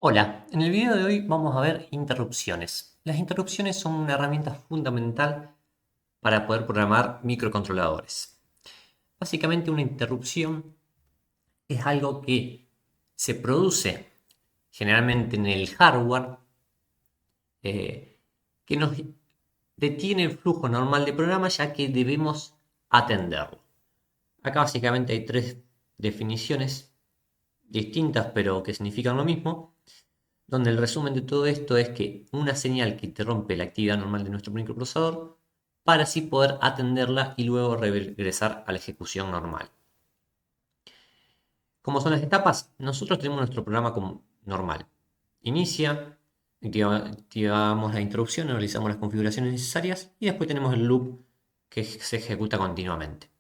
Hola, en el video de hoy vamos a ver interrupciones. Las interrupciones son una herramienta fundamental para poder programar microcontroladores. Básicamente una interrupción es algo que se produce generalmente en el hardware que nos detiene el flujo normal de programa ya que debemos atenderlo. Acá básicamente hay tres definiciones distintas pero que significan lo mismo, donde el resumen de todo esto es que una señal que interrumpe la actividad normal de nuestro microprocesador para así poder atenderla y luego regresar a la ejecución normal. ¿Cómo son las etapas? Nosotros tenemos nuestro programa como normal. Inicia, activamos la interrupción, realizamos las configuraciones necesarias y después tenemos el loop que se ejecuta continuamente.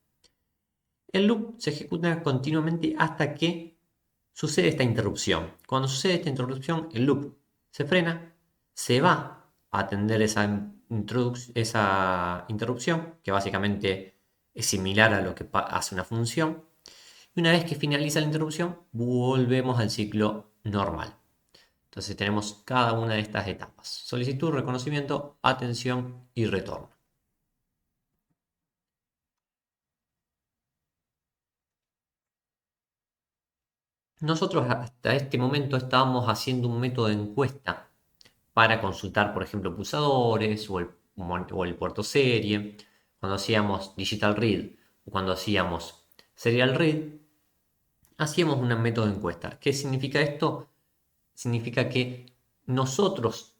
El loop se ejecuta continuamente hasta que sucede esta interrupción. Cuando sucede esta interrupción, el loop se frena, se va a atender esa interrupción, que básicamente es similar a lo que hace una función. Y una vez que finaliza la interrupción, volvemos al ciclo normal. Entonces tenemos cada una de estas etapas: solicitud, reconocimiento, atención y retorno. Nosotros hasta este momento estábamos haciendo un método de encuesta para consultar, por ejemplo, pulsadores o el puerto serie. Cuando hacíamos digital read o cuando hacíamos serial read, hacíamos un método de encuesta. ¿Qué significa esto? Significa que nosotros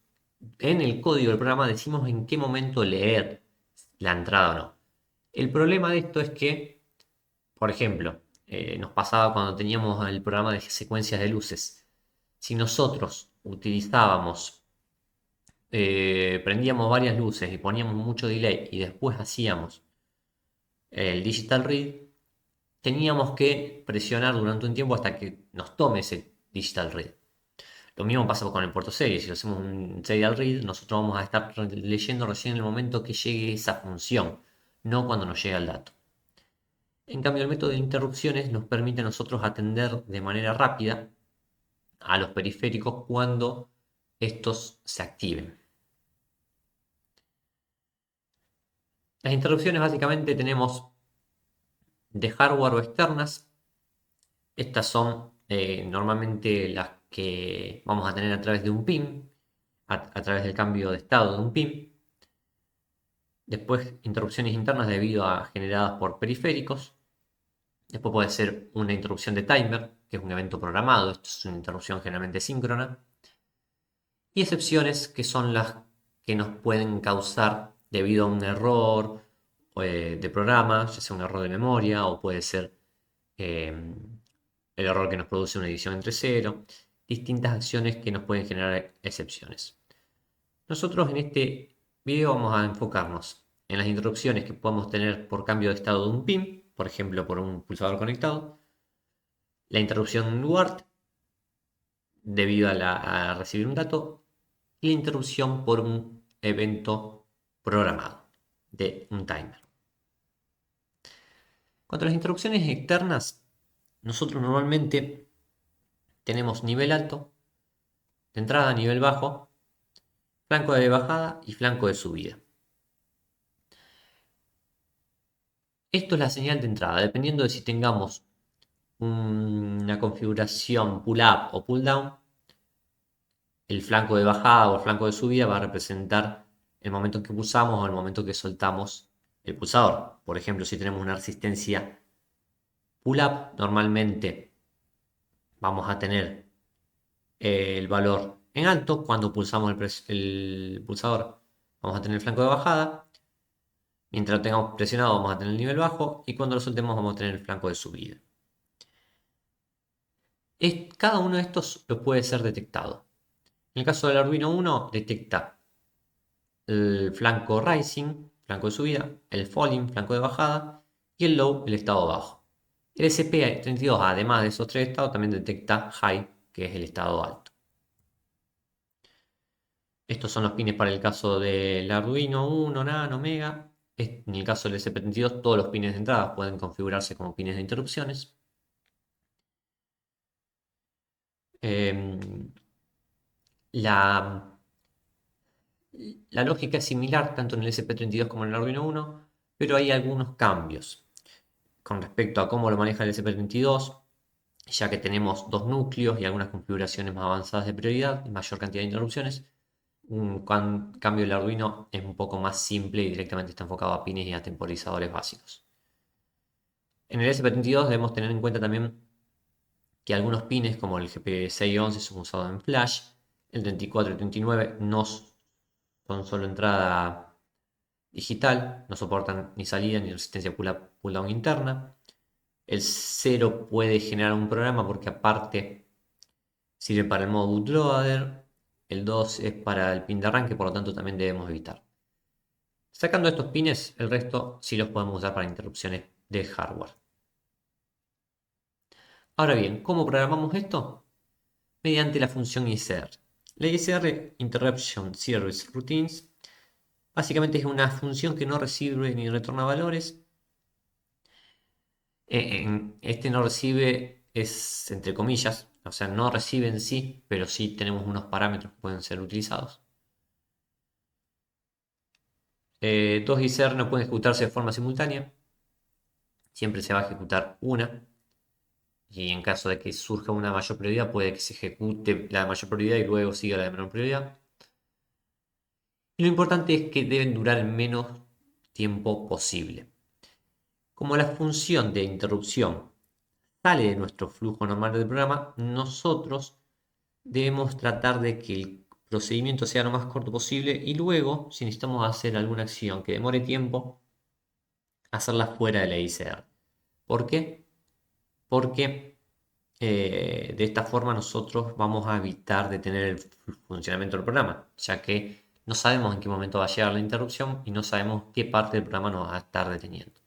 en el código del programa decimos en qué momento leer la entrada o no. El problema de esto es que, por ejemplo, nos pasaba cuando teníamos el programa de secuencias de luces. Si nosotros utilizábamos prendíamos varias luces y poníamos mucho delay y después hacíamos el digital read, teníamos que presionar durante un tiempo hasta que nos tome ese digital read. Lo mismo pasa con el puerto serie. Si hacemos un serial read, nosotros vamos a estar leyendo recién en el momento que llegue esa función, no cuando nos llega el dato. En cambio, el método de interrupciones nos permite a nosotros atender de manera rápida a los periféricos cuando estos se activen. Las interrupciones básicamente tenemos de hardware o externas. Estas son normalmente las que vamos a tener a través de un pin, a través del cambio de estado de un pin. Después interrupciones internas debido a generadas por periféricos. Después puede ser una interrupción de timer, que es un evento programado. Esto es una interrupción generalmente síncrona. Y excepciones, que son las que nos pueden causar debido a un error de programa, ya sea un error de memoria o puede ser eh, el error que nos produce una edición entre cero, distintas acciones que nos pueden generar excepciones. Nosotros en este video vamos a enfocarnos en las interrupciones que podemos tener por cambio de estado de un pin, por ejemplo por un pulsador conectado, la interrupción UART debido a recibir un dato y la interrupción por un evento programado de un timer. Cuanto a las interrupciones externas, nosotros normalmente tenemos nivel alto, de entrada, nivel bajo, flanco de bajada y flanco de subida. Esto es la señal de entrada, dependiendo de si tengamos una configuración pull up o pull down. El flanco de bajada o el flanco de subida va a representar el momento en que pulsamos o el momento que soltamos el pulsador. Por ejemplo, si tenemos una resistencia pull up, normalmente vamos a tener el valor en alto. Cuando pulsamos el pulsador, vamos a tener el flanco de bajada. Mientras lo tengamos presionado vamos a tener el nivel bajo y cuando lo soltemos vamos a tener el flanco de subida. Cada uno de estos lo puede ser detectado. En el caso del Arduino Uno detecta el flanco rising, flanco de subida, el falling, flanco de bajada y el low, el estado bajo. El SP32, además de esos tres estados, también detecta high, que es el estado alto. Estos son los pines para el caso del Arduino Uno, Nano, Mega. En el caso del SP32, todos los pines de entrada pueden configurarse como pines de interrupciones. La, la lógica es similar tanto en el SP32 como en el Arduino Uno, pero hay algunos cambios con respecto a cómo lo maneja el SP32, ya que tenemos dos núcleos y algunas configuraciones más avanzadas de prioridad y mayor cantidad de interrupciones. Cambio, el Arduino es un poco más simple y directamente está enfocado a pines y a temporizadores básicos. En el SP32 debemos tener en cuenta también que algunos pines como el GP611 son usados en Flash, el 34 y 39 no son solo entrada digital, no soportan ni salida ni resistencia pull-down interna. El 0 puede generar un programa porque aparte sirve para el modo bootloader. El 2 es para el pin de arranque, por lo tanto también debemos evitar. Sacando estos pines, el resto sí los podemos usar para interrupciones de hardware. Ahora bien, ¿cómo programamos esto? Mediante la función ISR. La ISR, Interruption Service Routines, básicamente es una función que no recibe ni retorna valores. Este no recibe es entre comillas, o sea, no recibe en sí, pero sí tenemos unos parámetros que pueden ser utilizados. Dos ISR no pueden ejecutarse de forma simultánea, siempre se va a ejecutar una, y en caso de que surja una mayor prioridad, puede que se ejecute la de mayor prioridad y luego siga la de menor prioridad. Y lo importante es que deben durar el menos tiempo posible. Como la función de interrupción sale de nuestro flujo normal del programa, nosotros debemos tratar de que el procedimiento sea lo más corto posible y luego, si necesitamos hacer alguna acción que demore tiempo, hacerla fuera de la ICR. ¿Por qué? Porque de esta forma nosotros vamos a evitar detener el funcionamiento del programa, ya que no sabemos en qué momento va a llegar la interrupción y no sabemos qué parte del programa nos va a estar deteniendo.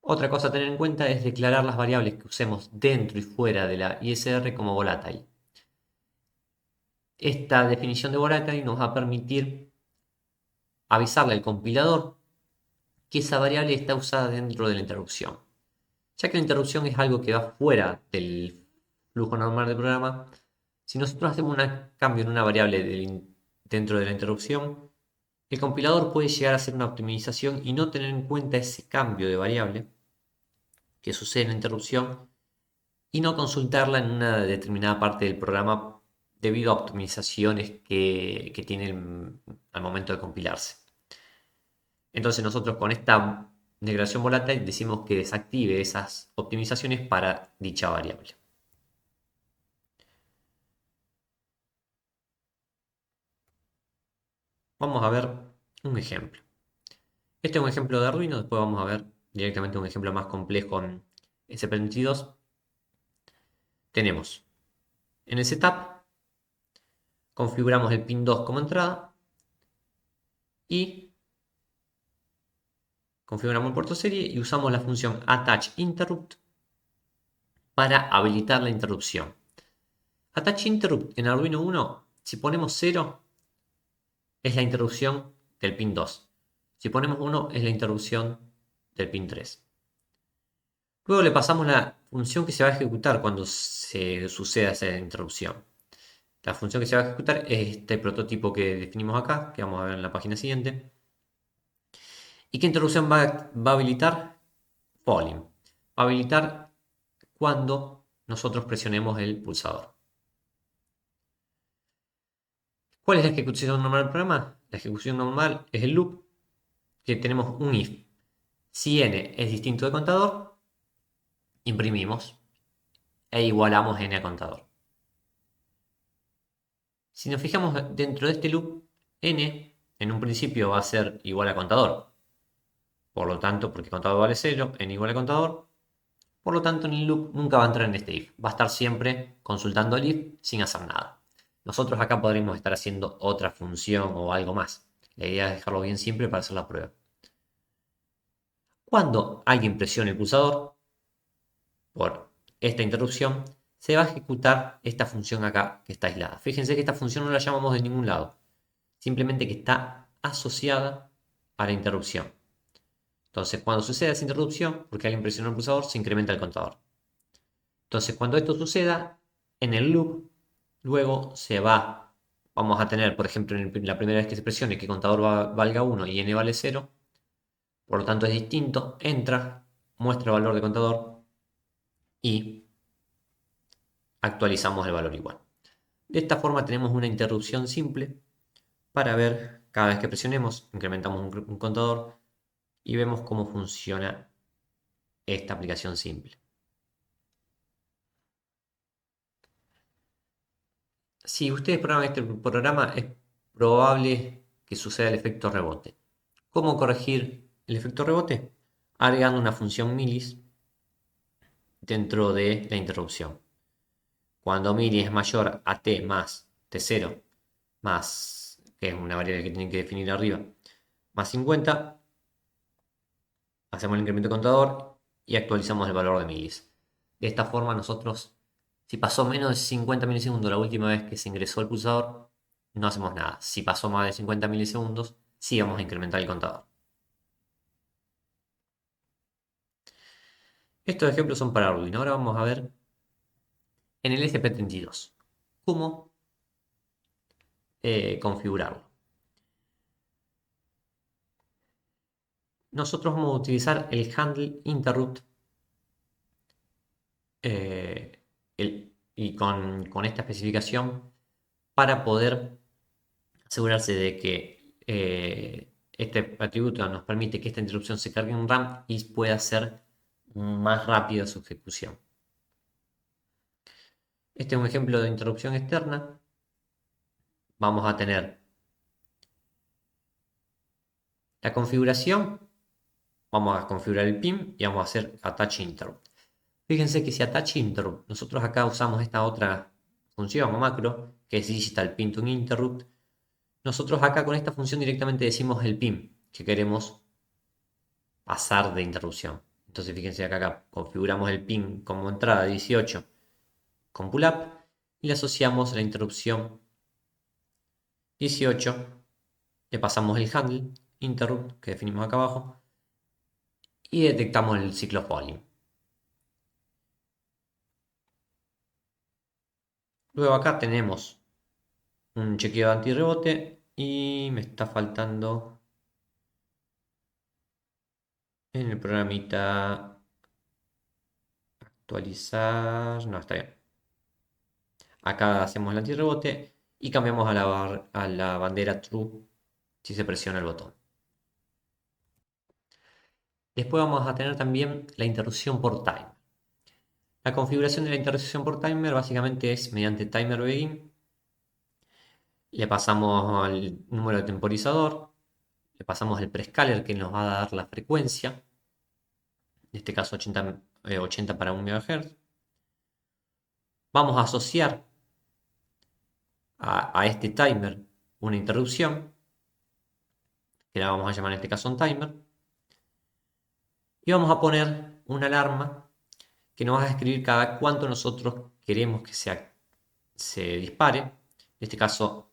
Otra cosa a tener en cuenta es declarar las variables que usemos dentro y fuera de la ISR como volatile. Esta definición de volatile nos va a permitir avisarle al compilador que esa variable está usada dentro de la interrupción. Ya que la interrupción es algo que va fuera del flujo normal del programa, si nosotros hacemos un cambio en una variable dentro de la interrupción, el compilador puede llegar a hacer una optimización y no tener en cuenta ese cambio de variable que sucede en la interrupción y no consultarla en una determinada parte del programa debido a optimizaciones que tienen al momento de compilarse. Entonces nosotros con esta declaración volátil decimos que desactive esas optimizaciones para dicha variable. Vamos a ver un ejemplo. Este es un ejemplo de Arduino, después vamos a ver directamente un ejemplo más complejo en SP32. Tenemos en el setup, configuramos el pin 2 como entrada y configuramos el puerto serie y usamos la función attachInterrupt para habilitar la interrupción. AttachInterrupt en Arduino 1, si ponemos 0, es la interrupción del pin 2. Si ponemos 1, es la interrupción del pin 3. Luego le pasamos la función que se va a ejecutar cuando se suceda esa interrupción. La función que se va a ejecutar es este prototipo que definimos acá, que vamos a ver en la página siguiente. ¿Y qué interrupción va a habilitar? Falling. Va a habilitar cuando nosotros presionemos el pulsador. ¿Cuál es la ejecución normal del programa? La ejecución normal es el loop, que tenemos un if. Si n es distinto de contador, imprimimos e igualamos n a contador. Si nos fijamos dentro de este loop, n en un principio va a ser igual a contador. Por lo tanto, porque contador vale 0, n igual a contador. Por lo tanto, en el loop nunca va a entrar en este if. Va a estar siempre consultando el if sin hacer nada. Nosotros acá podríamos estar haciendo otra función o algo más. La idea es dejarlo bien simple para hacer la prueba. Cuando alguien presione el pulsador, por esta interrupción, se va a ejecutar esta función acá que está aislada. Fíjense que esta función no la llamamos de ningún lado, simplemente que está asociada a la interrupción. Entonces, cuando suceda esa interrupción, porque alguien presionó el pulsador, se incrementa el contador. Entonces, cuando esto suceda, en el loop. Luego vamos a tener, por ejemplo, en la primera vez que se presione que contador valga 1 y n vale 0. Por lo tanto es distinto. Entra, muestra el valor de contador y actualizamos el valor igual. De esta forma tenemos una interrupción simple para ver cada vez que presionemos, incrementamos un contador y vemos cómo funciona esta aplicación simple. Si ustedes programan este programa, es probable que suceda el efecto rebote. ¿Cómo corregir el efecto rebote? Agregando una función milis dentro de la interrupción. Cuando milis es mayor a t más t0 más, que es una variable que tienen que definir arriba, más 50, hacemos el incremento contador y actualizamos el valor de milis. De esta forma nosotros, si pasó menos de 50 milisegundos la última vez que se ingresó el pulsador, no hacemos nada. Si pasó más de 50 milisegundos, sí vamos a incrementar el contador. Estos ejemplos son para Arduino. Ahora vamos a ver en el ESP32 cómo configurarlo. Nosotros vamos a utilizar el handle interrupt y con esta especificación para poder asegurarse de que este atributo nos permite que esta interrupción se cargue en RAM y pueda ser más rápida su ejecución. Este es un ejemplo de interrupción externa. Vamos a tener la configuración. Vamos a configurar el pin y vamos a hacer attach interrupt. Fíjense que si attach interrupt, nosotros acá usamos esta otra función o macro, que es digital pin to interrupt. Nosotros acá con esta función directamente decimos el pin que queremos pasar de interrupción. Entonces fíjense acá configuramos el pin como entrada 18 con pull up y le asociamos la interrupción 18, le pasamos el handle interrupt que definimos acá abajo y detectamos el ciclo falling. Luego acá tenemos un chequeo de antirrebote y me está faltando en el programita actualizar. No, está bien. Acá hacemos el antirrebote y cambiamos a la bandera true si se presiona el botón. Después vamos a tener también la interrupción por timer. La configuración de la interrupción por timer básicamente es mediante timer begin. Le pasamos al número de temporizador, le pasamos el prescaler que nos va a dar la frecuencia, en este caso 80 para 1 MHz. Vamos a asociar a este timer una interrupción, que la vamos a llamar en este caso un timer, y vamos a poner una alarma que nos va a escribir cada cuánto nosotros queremos que se dispare. En este caso,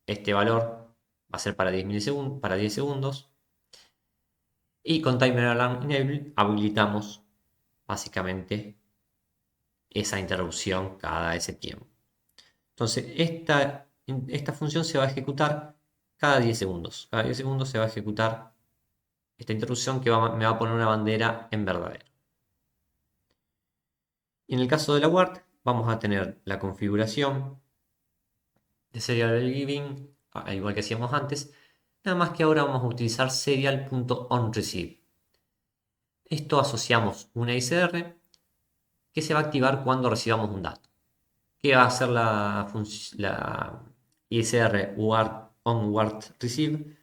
este valor va a ser para 10 milisegundos, para 10 segundos. Y con Timer Alarm Enable habilitamos básicamente esa interrupción cada ese tiempo. Entonces, esta función se va a ejecutar cada 10 segundos. Cada 10 segundos se va a ejecutar esta interrupción que me va a poner una bandera en verdadero. Y en el caso de la WART, vamos a tener la configuración de Serial Giving, al igual que hacíamos antes, nada más que ahora vamos a utilizar serial.onReceive. Esto asociamos una ICR que se va a activar cuando recibamos un dato. ¿Qué va a hacer la ISR onWardReceive?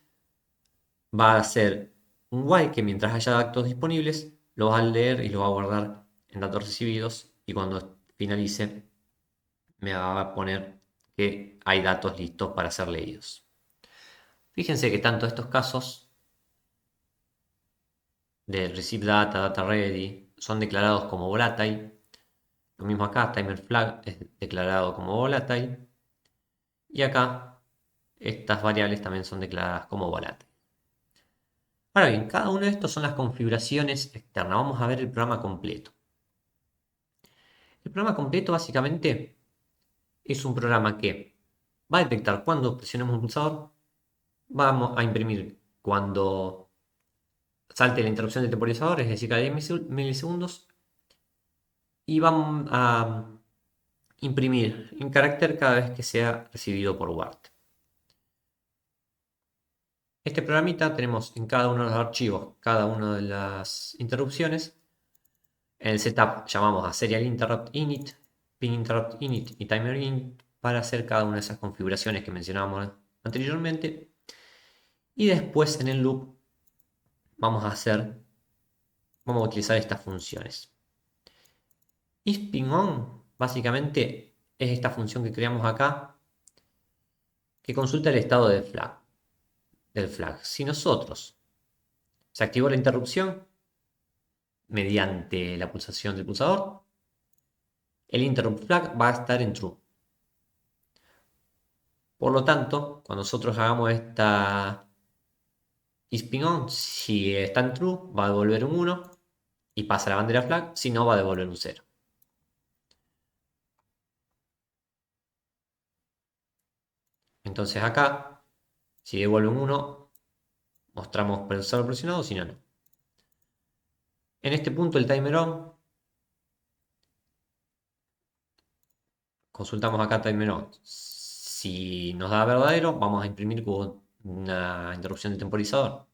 Va a hacer un while que mientras haya datos disponibles, lo va a leer y lo va a guardar en datos recibidos y cuando finalice me va a poner que hay datos listos para ser leídos. Fíjense que tanto estos casos de receive data, data ready, son declarados como volatile. Lo mismo acá, timer flag es declarado como volatile. Y acá, estas variables también son declaradas como volatile. Ahora bien, cada uno de estos son las configuraciones externas. Vamos a ver el programa completo. El programa completo básicamente es un programa que va a detectar cuando presionemos un pulsador, vamos a imprimir cuando salte la interrupción del temporizador, es decir, cada 10 milisegundos, y vamos a imprimir en carácter cada vez que sea recibido por WART. Este programita tenemos en cada uno de los archivos, cada una de las interrupciones. En el setup llamamos a serial interrupt init, pin interrupt init y timer init para hacer cada una de esas configuraciones que mencionábamos anteriormente. Y después en el loop vamos a utilizar estas funciones. IsPingOn básicamente es esta función que creamos acá que consulta el estado del flag. Si nosotros se activó la interrupción mediante la pulsación del pulsador, el interrupt flag va a estar en true. Por lo tanto, cuando nosotros hagamos esta isPingOn, si está en true, va a devolver un 1 y pasa la bandera flag, si no, va a devolver un 0. Entonces acá, si devuelve un 1, mostramos pulsador presionado, si no, no. En este punto el timer on, consultamos acá timer on. Si nos da verdadero, vamos a imprimir que hubo una interrupción de temporizador.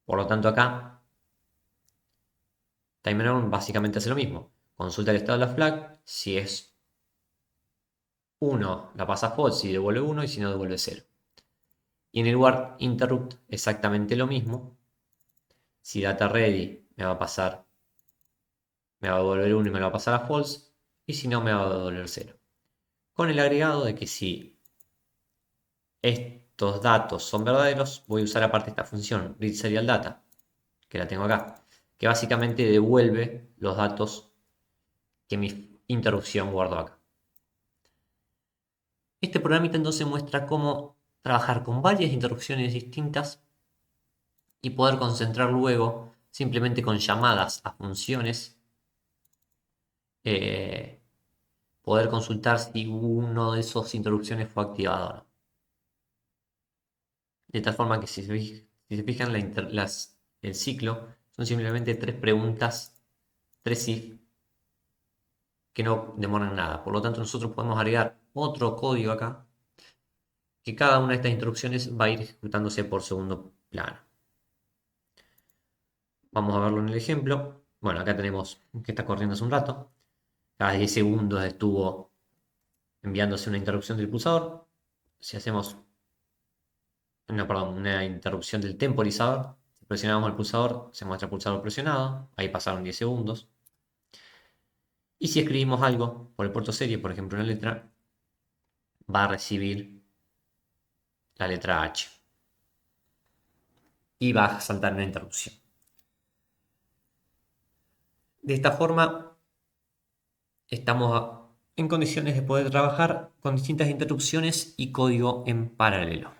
Por lo tanto acá, timer on básicamente hace lo mismo. Consulta el estado de la flag, si es 1 la pasa a false y devuelve 1 y si no devuelve 0. Y en el word interrupt exactamente lo mismo. Si data ready me va a devolver 1 y me lo va a pasar a false y si no me va a devolver 0. Con el agregado de que si estos datos son verdaderos, voy a usar aparte esta función read serial data, que la tengo acá, que básicamente devuelve los datos que mi interrupción guardó acá. Este programita entonces muestra cómo trabajar con varias interrupciones distintas y poder concentrar luego simplemente con llamadas a funciones, eh, poder consultar si uno de esas interrupciones fue activado o no. De tal forma que si se fijan, el ciclo son simplemente tres preguntas, tres if, que no demoran nada. Por lo tanto, nosotros podemos agregar otro código acá, que cada una de estas instrucciones va a ir ejecutándose por segundo plano. Vamos a verlo en el ejemplo. Bueno, acá tenemos que está corriendo hace un rato. Cada 10 segundos estuvo enviándose una interrupción del pulsador. Si hacemos una interrupción del temporizador, si presionamos el pulsador, se muestra el pulsador presionado. Ahí pasaron 10 segundos. Y si escribimos algo por el puerto serie, por ejemplo una letra, va a recibir la letra H. Y va a saltar una interrupción. De esta forma, estamos en condiciones de poder trabajar con distintas interrupciones y código en paralelo.